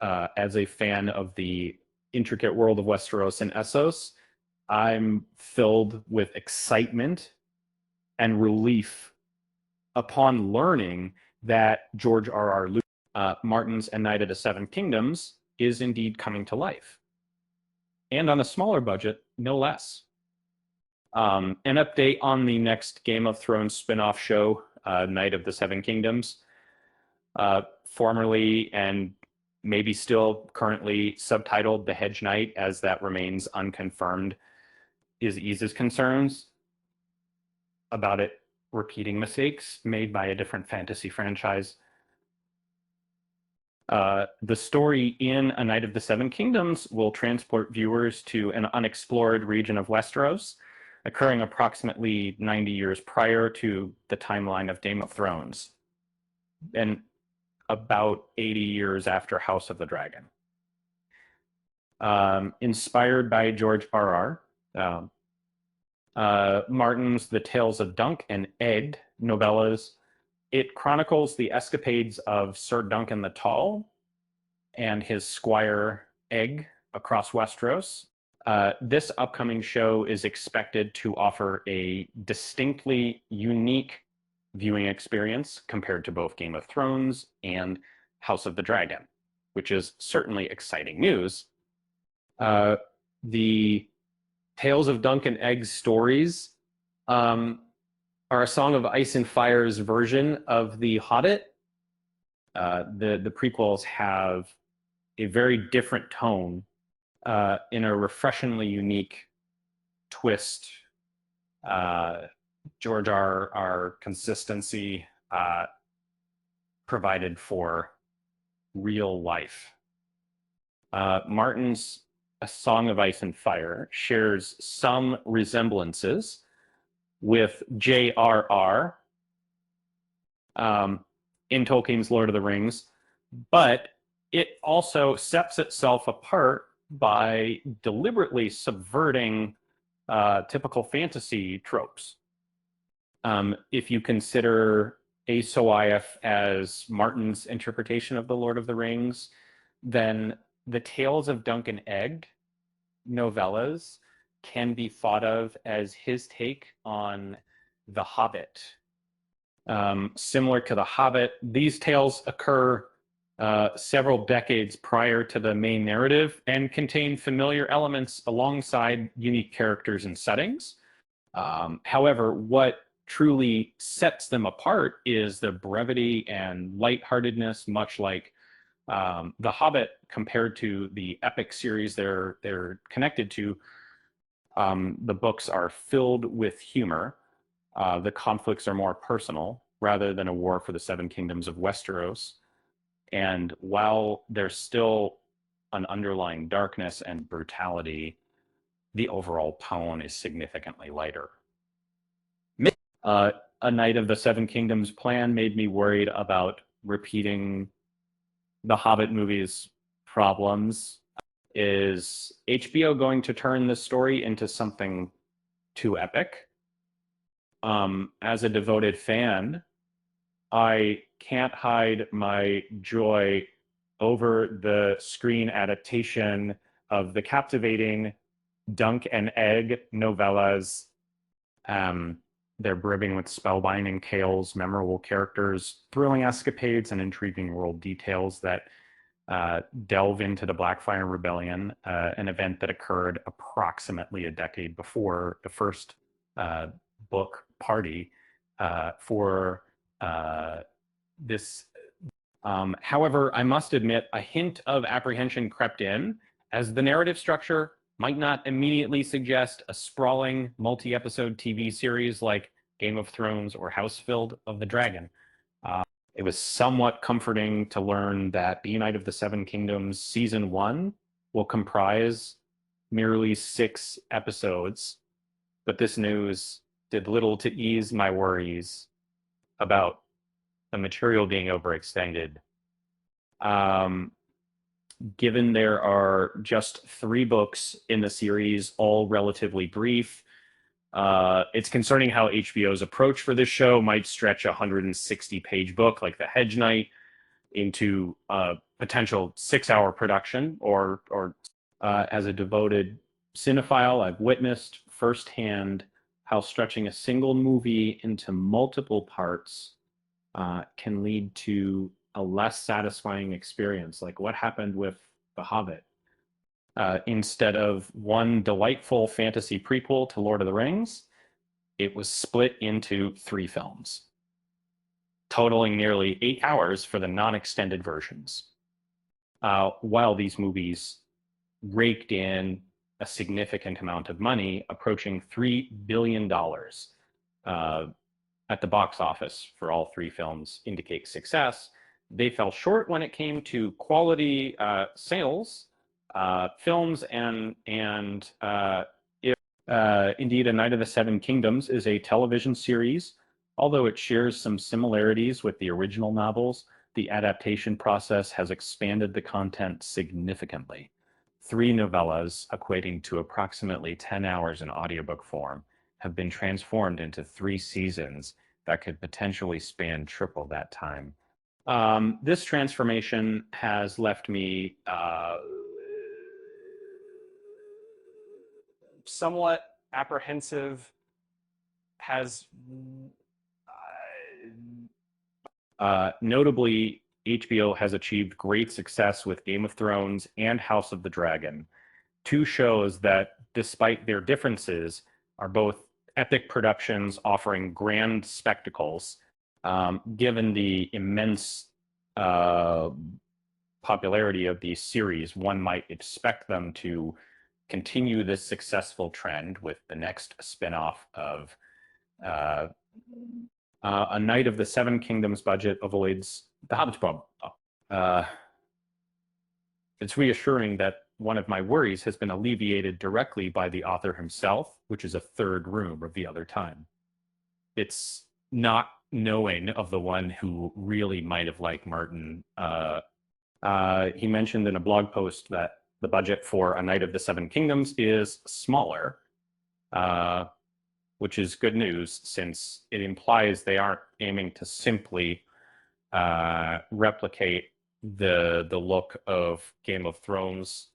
as a fan of the intricate world of Westeros and Essos, I'm filled with excitement and relief upon learning that George R.R. Martin's A Knight of the Seven Kingdoms is indeed coming to life. And on a smaller budget, no less. An update on the next Game of Thrones spin-off show, Knight of the Seven Kingdoms, formerly and maybe still currently subtitled The Hedge Knight, as that remains unconfirmed, eases concerns about it repeating mistakes made by a different fantasy franchise. The story in A Knight of the Seven Kingdoms will transport viewers to an unexplored region of Westeros, occurring approximately 90 years prior to the timeline of Game of Thrones, and about 80 years after House of the Dragon. Inspired by George R.R., Martin's The Tales of Dunk and Egg novellas, it chronicles the escapades of Sir Duncan the Tall and his squire Egg across Westeros. This upcoming show is expected to offer a distinctly unique viewing experience compared to both Game of Thrones and House of the Dragon, which is certainly exciting news. The Tales of Dunk and Egg stories are a Song of Ice and Fire's version of The Hobbit. The prequels have a very different tone in a refreshingly unique twist. George R.R. consistency provided for real life. Martin's A Song of Ice and Fire shares some resemblances with J.R.R. In Tolkien's Lord of the Rings, but it also sets itself apart by deliberately subverting typical fantasy tropes. If you consider Aes Sedai as Martin's interpretation of the Lord of the Rings, then the Tales of Dunk and Egg novellas can be thought of as his take on The Hobbit. Similar to The Hobbit, these tales occur several decades prior to the main narrative and contain familiar elements alongside unique characters and settings. However, what truly sets them apart is the brevity and lightheartedness, much like The Hobbit compared to the epic series they're connected to. The books are filled with humor. The conflicts are more personal rather than a war for the Seven Kingdoms of Westeros. And while there's still an underlying darkness and brutality, the overall tone is significantly lighter. A Knight of the Seven Kingdoms plan made me worried about repeating the Hobbit movies' problems. Is HBO going to turn this story into something too epic? As a devoted fan, I can't hide my joy over the screen adaptation of the captivating Dunk and Egg novellas. They're brimming with spellbinding tales, memorable characters, thrilling escapades, and intriguing world details that delve into the Blackfire Rebellion, an event that occurred approximately a decade before the first book party for this. However, I must admit a hint of apprehension crept in, as the narrative structure might not immediately suggest a sprawling multi-episode TV series like Game of Thrones or House of the Dragon. It was somewhat comforting to learn that The Knight of the Seven Kingdoms Season 1 will comprise merely 6 episodes, but this news did little to ease my worries about the material being overextended. Given there are just 3 books in the series, all relatively brief, it's concerning how HBO's approach for this show might stretch a 160-page book like The Hedge Knight into a potential 6-hour production, or as a devoted cinephile, I've witnessed firsthand how stretching a single movie into multiple parts can lead to a less satisfying experience. Like what happened with The Hobbit. Instead of one delightful fantasy prequel to Lord of the Rings, it was split into 3 films, totaling nearly 8 hours for the non-extended versions. While these movies raked in a significant amount of money, approaching $3 billion at the box office for all 3 films indicate success. They fell short when it came to quality sales, films, and indeed, A Night of the Seven Kingdoms is a television series. Although it shares some similarities with the original novels, the adaptation process has expanded the content significantly. 3 novellas, equating to approximately 10 hours in audiobook form, have been transformed into 3 seasons that could potentially span triple that time. This transformation has left me somewhat apprehensive. Notably, HBO has achieved great success with Game of Thrones and House of the Dragon, 2 shows that, despite their differences, are both epic productions offering grand spectacles. Given the immense popularity of these series, one might expect them to continue this successful trend with the next spin-off of A Night of the Seven Kingdoms budget avoids the Hobbit's problem. It's reassuring that one of my worries has been alleviated directly by the author himself, which is a third room of the other time. It's not knowing of the one who really might have liked Martin. He mentioned in a blog post that the budget for A Night of the Seven Kingdoms is smaller, which is good news since it implies they aren't aiming to simply replicate the look of Game of Thrones